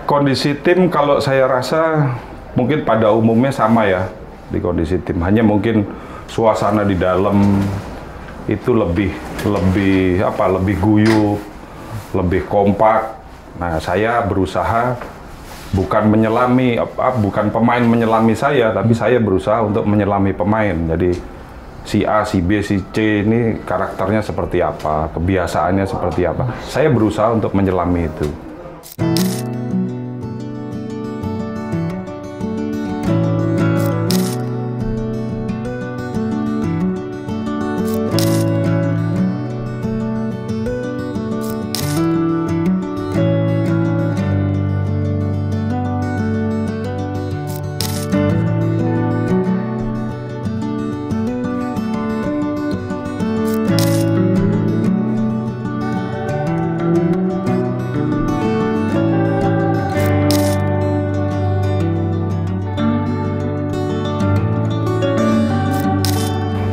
Kondisi tim kalau saya rasa mungkin pada umumnya sama ya di kondisi tim. Hanya mungkin suasana di dalam itu lebih guyup, lebih kompak. Nah, saya berusaha bukan pemain menyelami saya, tapi saya berusaha untuk menyelami pemain. Jadi si A, si B, si C ini karakternya seperti apa, kebiasaannya seperti apa. Saya berusaha untuk menyelami itu.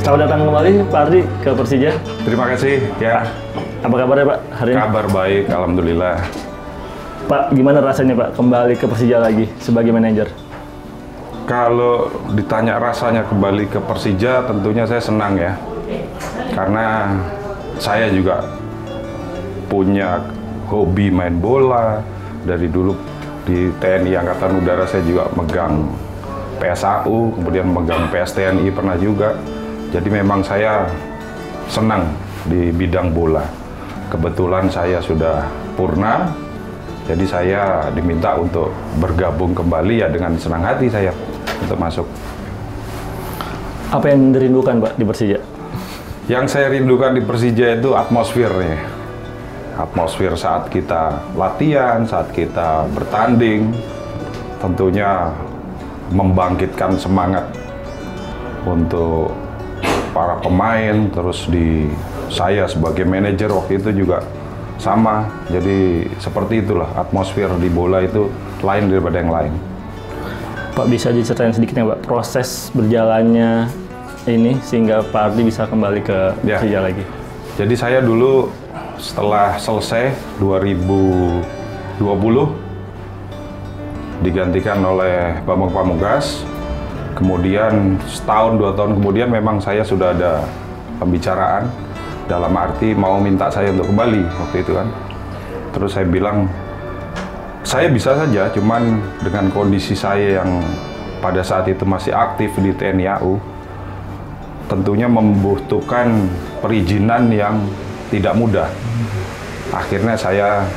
Selamat datang kembali Pak Ardi ke Persija. Terima kasih ya. Apa kabarnya Pak hari ini? Kabar baik, alhamdulillah. Pak, gimana rasanya Pak kembali ke Persija lagi sebagai manajer? Kalau ditanya rasanya kembali ke Persija, tentunya saya senang ya. Karena saya juga punya hobi main bola. Dari dulu di TNI Angkatan Udara saya juga megang PSAU, kemudian megang PSTNI pernah juga. Jadi memang saya senang di bidang bola. Kebetulan saya sudah purna, jadi saya diminta untuk bergabung kembali ya dengan senang hati saya untuk masuk. Apa yang dirindukan Pak di Persija? Yang saya rindukan di Persija itu atmosfernya. Atmosfer saat kita latihan, saat kita bertanding, tentunya membangkitkan semangat untuk para pemain, terus di saya sebagai manajer waktu itu juga sama. Jadi seperti itulah atmosfer di bola itu lain daripada yang lain. Pak, bisa diceritain sedikit ya Pak proses berjalannya ini sehingga Pak Ardi bisa kembali ke Persija lagi? Jadi saya dulu setelah selesai 2020 digantikan oleh Bambang Pamungkas. Kemudian setahun, 2 tahun kemudian memang saya sudah ada pembicaraan dalam arti mau minta saya untuk kembali waktu itu kan. Terus saya bilang, saya bisa saja, cuman dengan kondisi saya yang pada saat itu masih aktif di TNI AU, tentunya membutuhkan perizinan yang tidak mudah. Akhirnya saya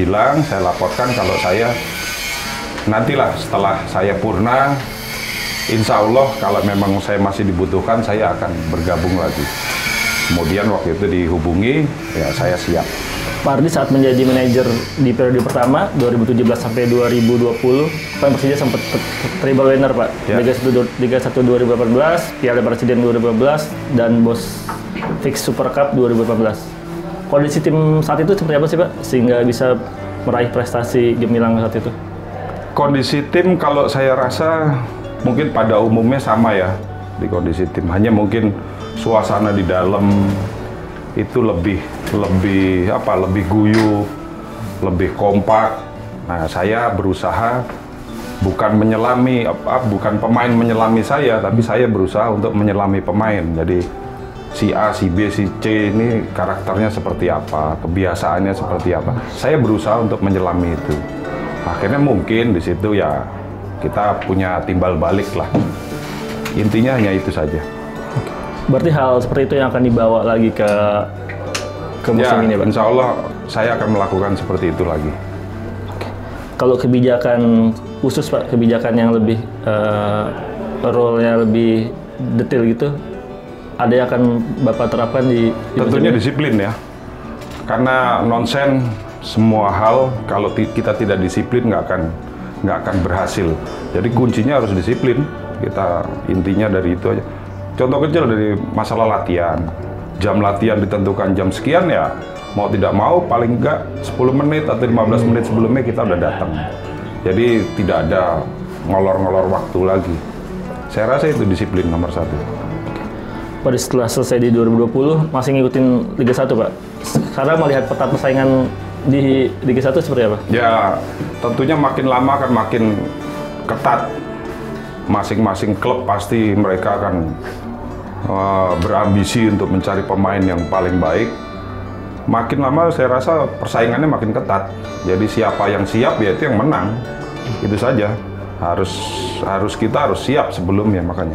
bilang, saya laporkan kalau saya nantilah setelah saya purna, insya Allah kalau memang saya masih dibutuhkan, saya akan bergabung lagi. Kemudian waktu itu dihubungi, ya saya siap. Pak Ardi saat menjadi manajer di periode pertama, 2017 sampai 2020, kan Persija sempat treble winner Pak. Ya. Liga 1 2018, Piala Presiden 2018, dan Bos Fix Super Cup 2018. Kondisi tim saat itu seperti apa sih Pak, sehingga bisa meraih prestasi gemilang saat itu? Kondisi tim kalau saya rasa mungkin pada umumnya sama ya di kondisi tim. Hanya mungkin suasana di dalam itu lebih guyup, lebih kompak. Nah, saya berusaha bukan pemain menyelami saya, tapi saya berusaha untuk menyelami pemain. Jadi si A, si B, si C ini karakternya seperti apa, kebiasaannya seperti apa. Saya berusaha untuk menyelami itu. Akhirnya mungkin di situ ya kita punya timbal balik lah. Intinya hanya itu saja. Berarti hal seperti itu yang akan dibawa lagi ke musim ini Pak? Insya Allah saya akan melakukan seperti itu lagi. Kalau kebijakan khusus Pak, kebijakan yang lebih role-nya lebih detail gitu, ada yang akan Bapak terapkan di tentunya disiplin ya. Karena nonsen semua hal kalau kita tidak disiplin nggak akan berhasil. Jadi kuncinya harus disiplin. Kita intinya dari itu aja. Contoh kecil dari masalah latihan. Jam latihan ditentukan jam sekian ya, mau tidak mau paling enggak 10 menit atau 15 menit sebelumnya kita udah datang. Jadi tidak ada ngolor-ngolor waktu lagi. Saya rasa itu disiplin nomor 1. Pada setelah selesai di 2020 masih ngikutin Liga 1 Pak. Sekarang melihat peta persaingan di Liga 1 seperti apa? Ya, tentunya makin lama akan makin ketat. Masing-masing klub pasti mereka akan berambisi untuk mencari pemain yang paling baik. Makin lama saya rasa persaingannya makin ketat. Jadi siapa yang siap ya itu yang menang. Itu saja. Kita harus siap sebelumnya makanya.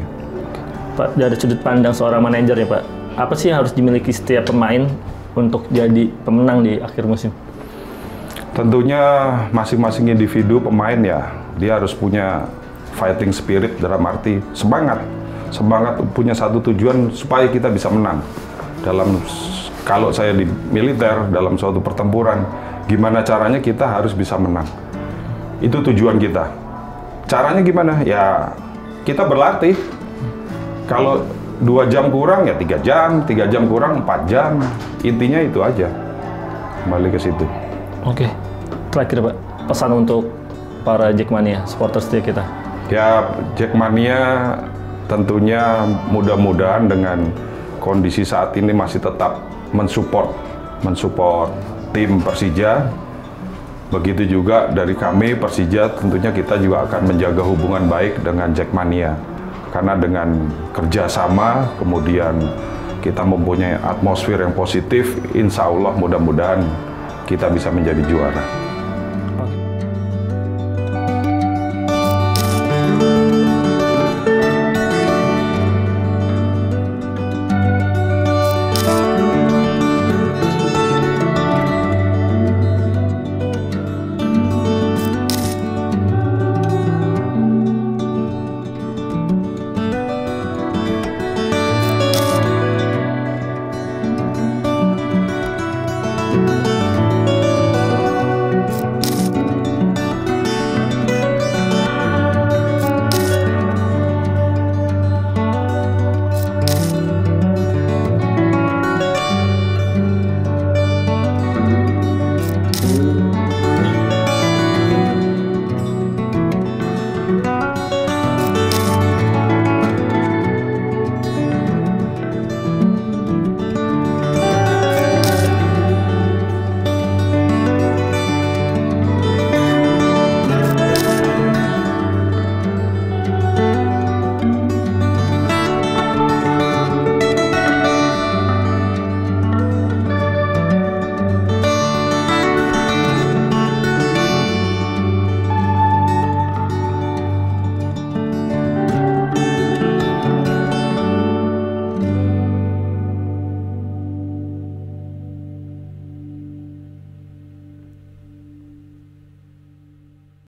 Pak, dari sudut pandang seorang manajer ya Pak, apa sih yang harus dimiliki setiap pemain untuk jadi pemenang di akhir musim? Tentunya masing-masing individu pemain ya, dia harus punya fighting spirit dalam arti semangat punya satu tujuan supaya kita bisa menang. Kalau saya di militer dalam suatu pertempuran, gimana caranya kita harus bisa menang. Itu tujuan kita. Caranya gimana? Ya kita berlatih. Kalau 2 jam kurang ya 3 jam, 3 jam kurang 4 jam. Intinya itu aja. Kembali ke situ. Oke. Terakhir Pak, pesan untuk para Jackmania, supporter setia kita. Ya, Jackmania tentunya mudah-mudahan dengan kondisi saat ini masih tetap mensupport tim Persija. Begitu juga dari kami Persija, tentunya kita juga akan menjaga hubungan baik dengan Jackmania. Karena dengan kerjasama, kemudian kita mempunyai atmosfer yang positif, insya Allah mudah-mudahan kita bisa menjadi juara.